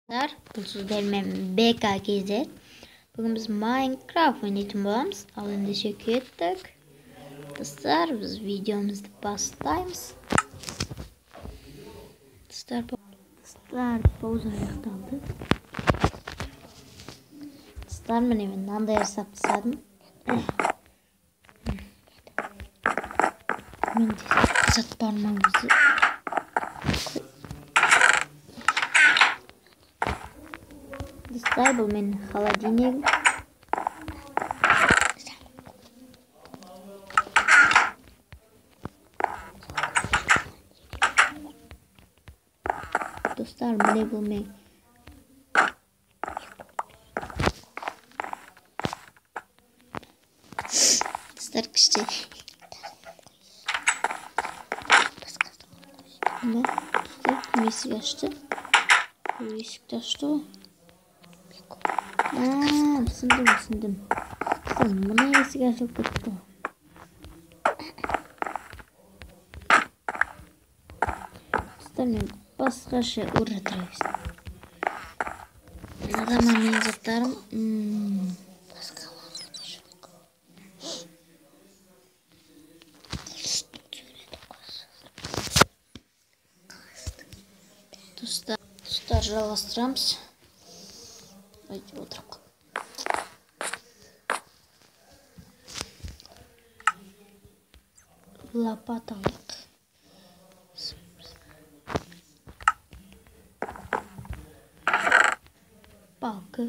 Бұл сөздермен BKKZ. Бүгін біз Minecraft ойнайтын боламыз. Ал ендеше кеттік. Достар, біз видеомызды бастаймыз. Достар, пауза аяқталды. Достар, міне мен мынандай жасап тастадым. Мен де зат бармаңызды. Достар, бұл менің холодильнигім. Достар, міне бұл мен. Достар, күшті. Міне, достар, есік ашты. Есікті ашты ғой. Түсіндім. Мына есік ашылып кетті. Достар, мен басқаша ұратырайыз. Мынада менің заттарым. Достар, жалғастырамыз. Айде отырып қал. Лопат алдық. Палка.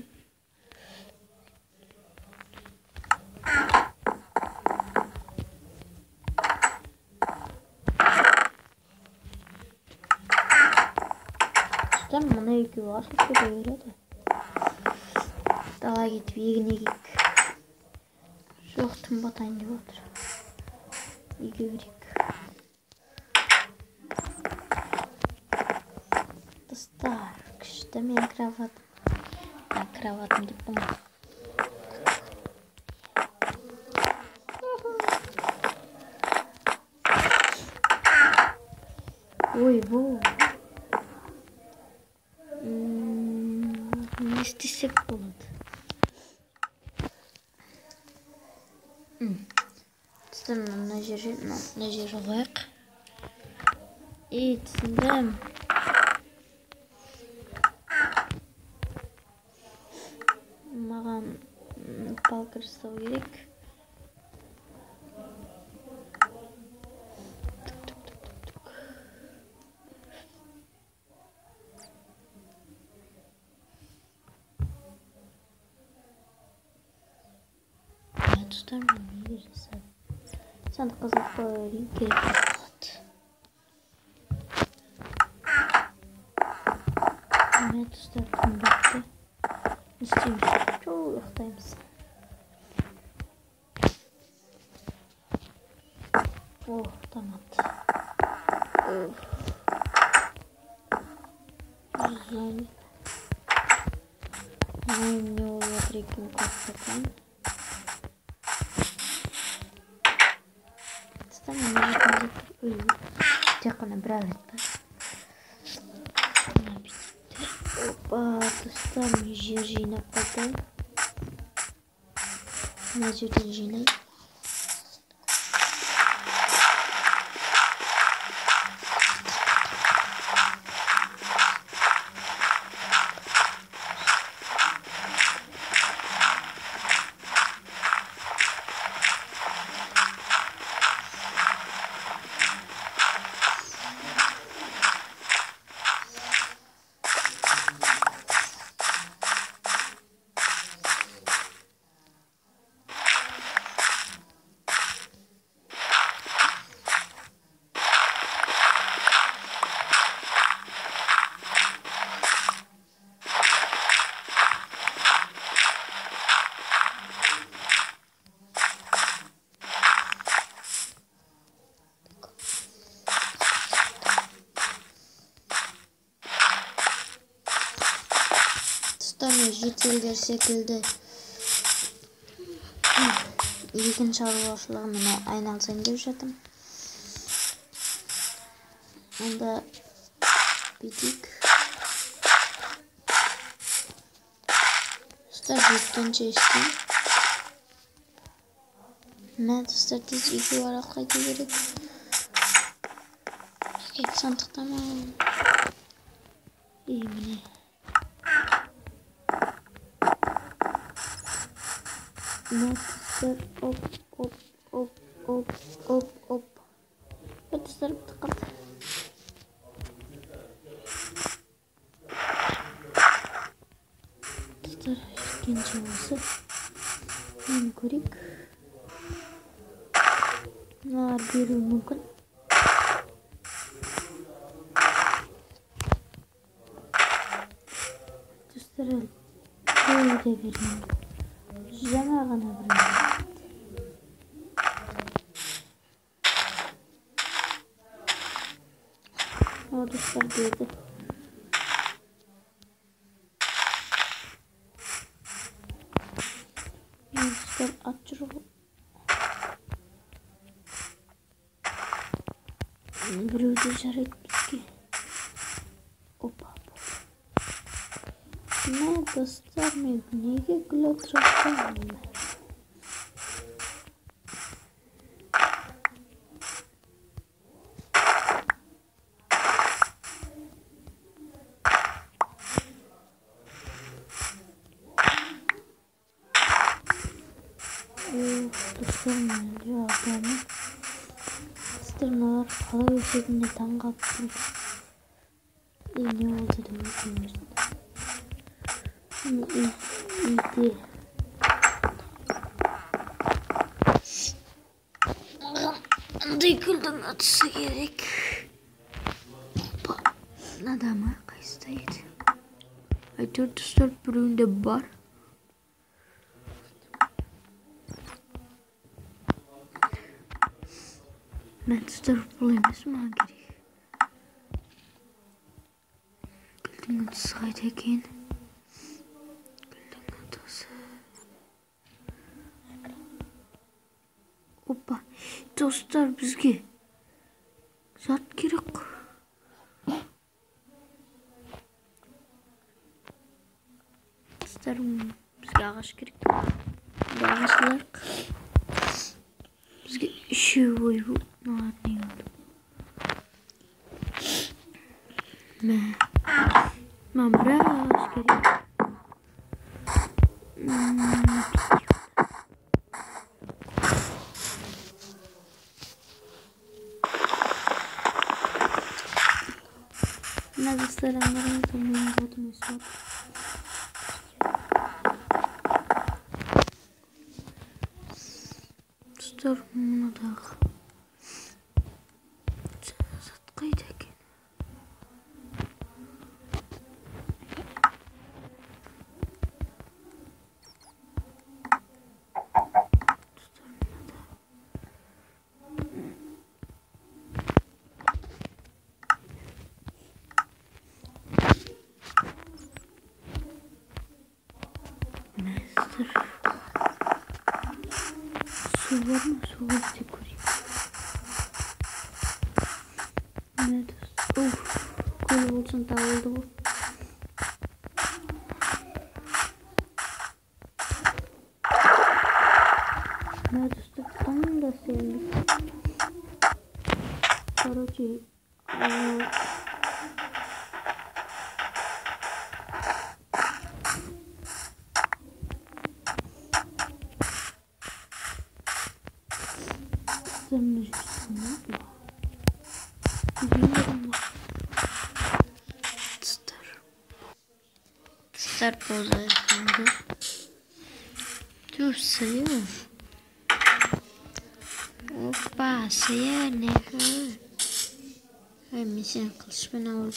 Достар, мына екеуі ашылып кете береді. Дала кетіп егін егейік. Жоқ, тым батайын деп отыр. Еге берейік. Достар, күшті мен кроватым деп бұны. Ой, бұл. Не істесек болады? Достар, мына жер қояйық. Түсіндім. Маған палка жасау керек. Достар, мен неге жасадым? Сандық қазылып қойып керек болады. Міне, достар, күн бітті. Не істейміз? Ұйықтаймыз. Тамады. Жан. Не болып жатыр екен қосылған. Достар, мына жерден тек қана бір алайық. Опа, достар, мен жер жинап қойдым. Мына жерден жинай. Достар, жетелдер секілді егін шаруашылығымен айналысайын деп жатырмын. Onda bitik. Dostlar жеткенше ешкен. Мен достар тез үйге бараққа керек. Кек сандықтама. Міне. Достар оп. Достар бітті. Жеткенше осы. Мен көрейік. Мыналар беруі мүмкін. Достар әлі де бермеймін. Жаңа ғана бірін. О, достар берді. Dostlar at жүріп. Біреуді жарайды бізге. Опа. Не, достар, мен неге гүл отырақтаймын? Dostlar, menде adamı. Dostlar, mınalar қалай өсетініне таң қалып тұр. Не oldu деп өкінемін. Үйде. Андай гүлдің атысы керек. Адамы қайсыда еді? Әйтеуір достар, біреуінде бар. Мен достар, бұл емес маған керек. Гүлдің атысы қайда екен? Гүлдің атасы. Опа, достар, бізге зат керек. Достар, бізге ағаш керек. Ағаш алайық. Бізге үшеу ой бұл. Мыналар не oldu? Мен бір ағаш керек. Мына достар, аңғарыңыздар, менің затым өсіп. Достар, мынадағы зат қайда екен? Su var mı? Su var diye koyayım. Ne dostlar? Koyu olsun, dağıldı bu. Ne dostlar? Tam da sevdim. Короче, Стар поза yapıldı. Dur sayı. Hoppa sayı ne kadar? Mesela kılıç ben aldım.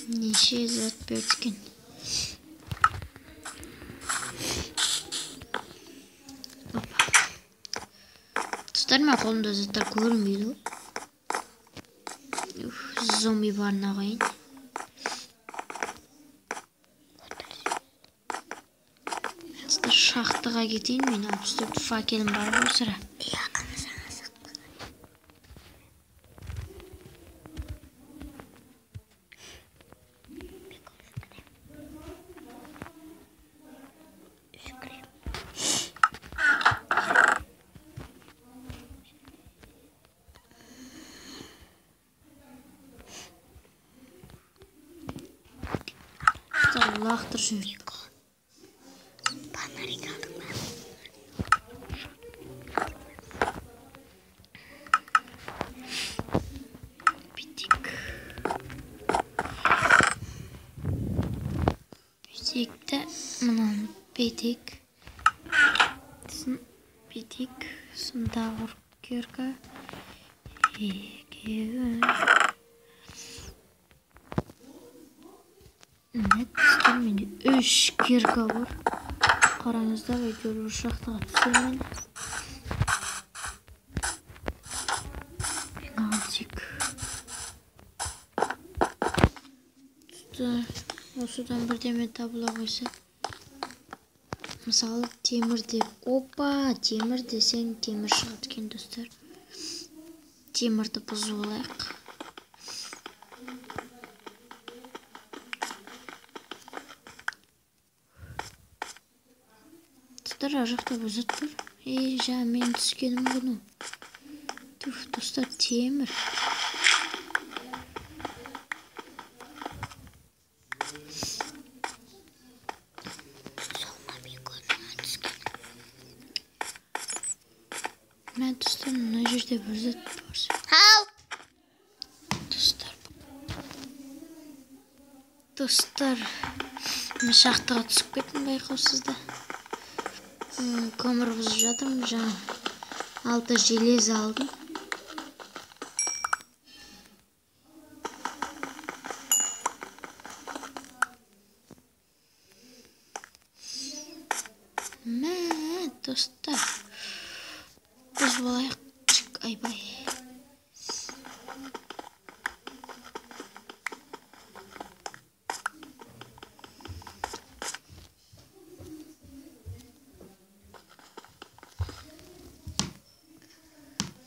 Neşe zat betkin. Hoppa. Tutarma kolumda zaten görmüyordu. Zombi barına koyun. Шахтаға кетейін, мен абсолют факелім бар бұл sıra. достар, лақтырып жіберді. Фонарик алдым ben. Bitikte mınan bitik. Bitik. Сымдағы кирка. Менде 3 кирка бар. Қараңыздар, видеоны шақтыға түсірмен. Алтик. Осыдан бірдеме табыла қойса. Мысалы темір деп. Опа, темір десең темір шығады екен достар. Темірді бұзып алайық. Достар, ар жақта бұзат бар. Жаңа мен түскенім бұны. Туф, достар, темір. Мен достар, мына жерде бір зат бар. Достар, мен шахтаға түсіп кеттім байқаусызда. Көмір бұзып жатырмын, жаңа 6 желез алдым. Мә, достар, бұзып алайық. Айбай.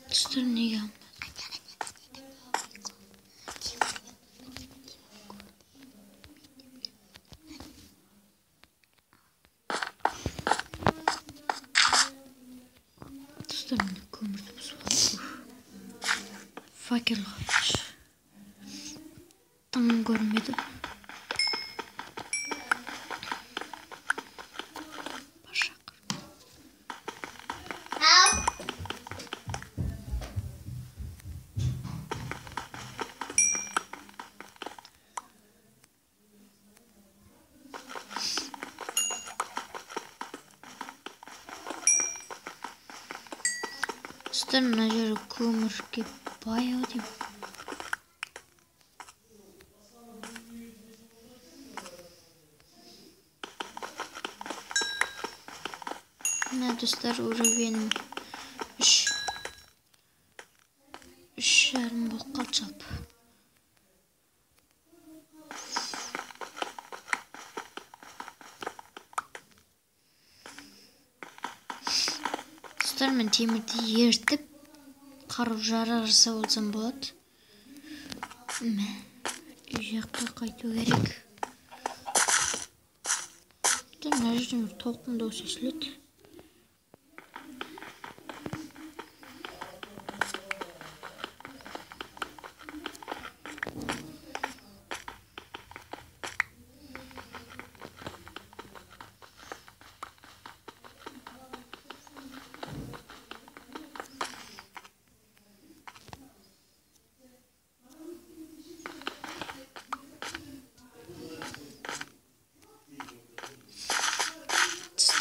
Достар, неге алмады? Достар, мені көмірді бұзып алды. Факел қойыш. Тың көрмеді. Достар, мына жері көмірге баяу деймін. Мына достар, уровенім 3,5 болып қалды жалпы. Достар, мен темірді ертіп, қару-жарақ жасап алсам болады. Үй жаққа қайту керек. Мына жерден толқындау шешіледі.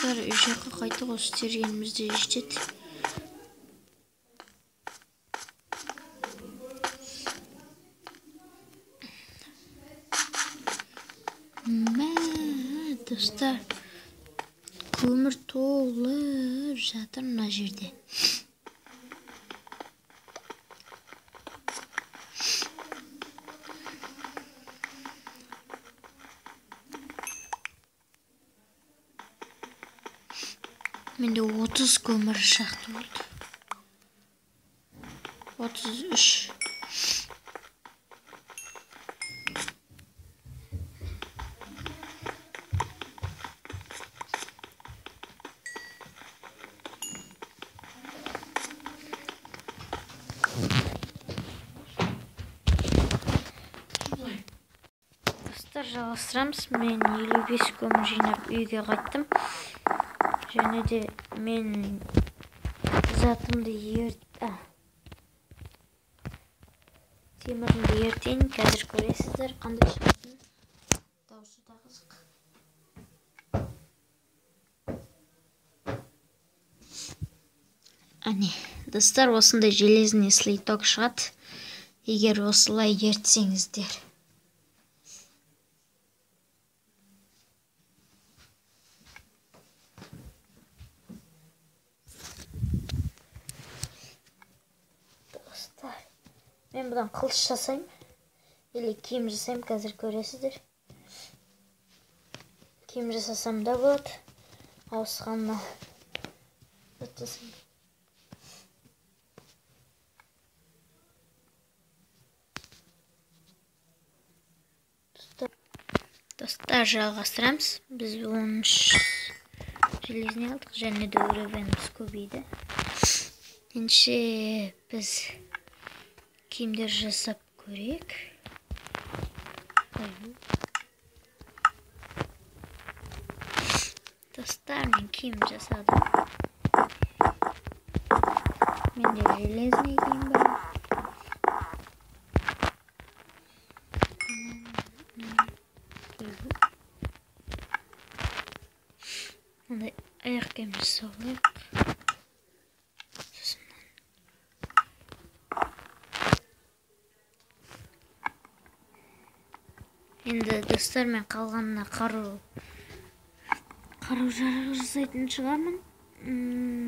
Үй жаққа қайтып осы тергенімізде жетеді. Мә, достар, көмір толып жатыр мына жерде. Менде 30 көмір шақты болды. 33. Достар, жалғастырамыз. Мен 55 көмір жинап үйге қайттым. Және де мен затымды темірімді ертейін. Қазір көресіздер қандай шығатын. Дауысы да қызық. Әне, достар, осындай железный слиток шығады. Егер осылай ертсеңіздер. Достар, мен бұдан қылыш жасаймын. Или киім жасаймын, қазір көресіздер. Киім жасасам да болады. Ауысқанына жасасам. Достар, жалғастырамыз. Біз 13 железіне алдық, және де уровеніміз көбейді. Енді біз киімдер жасап көрейік. Достар, мен киім жасадым. Менде железный киім бар. Ондай аяқ киім жасау керек. Енді достар, мен қалғанына қару-жарақ жасайтын шығармын.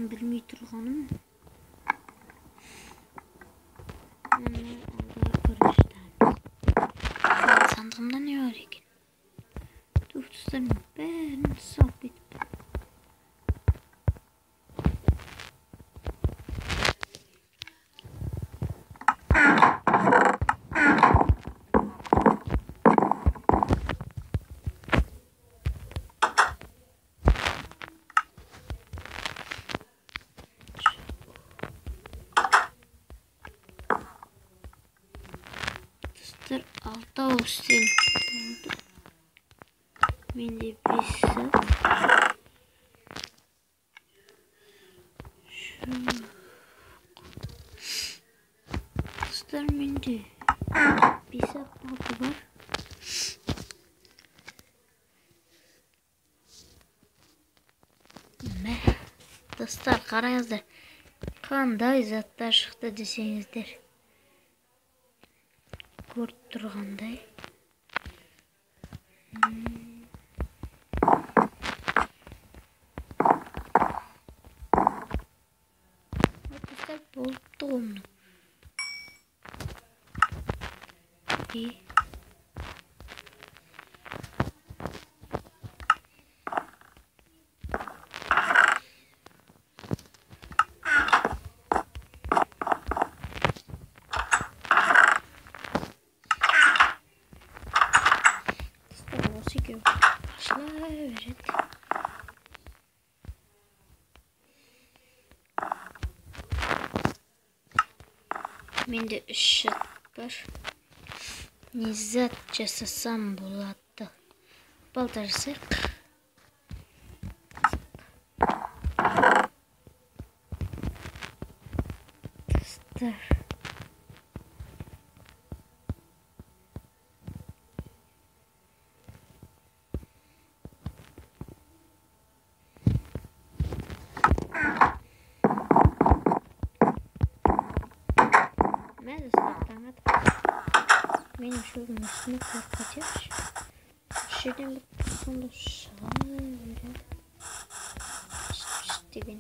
Білмей тұрғаным. Мұны алдағы көріштаймыз. Сандығымда не бар екен? Достар, мен бәрін салып кетіп. Достар, 6 үстел болды. Менде 5 сап. Достар, менде 5 сап бар. Достар, қараңыздар. Қандай заттар шықты десеңіздер. Көріп тұрғандай. Достар, болыпты ғомны. Менде 3 зат бар. Не зат жасасам болады. Балта жасайық. Достар. Менің шөлдің үстіне қойып кетерші. Жерден бір сонда шыға береді. Шт деген.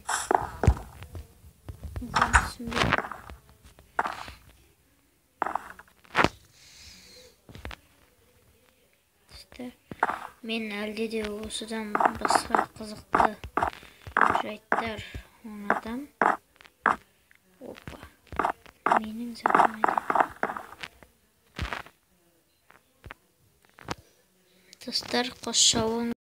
Мен түсінбеймін. Мен әлде де осыдан басқа қызықты жайттар оңадам. Опа. Менің затым әдет. Достар, қос шауын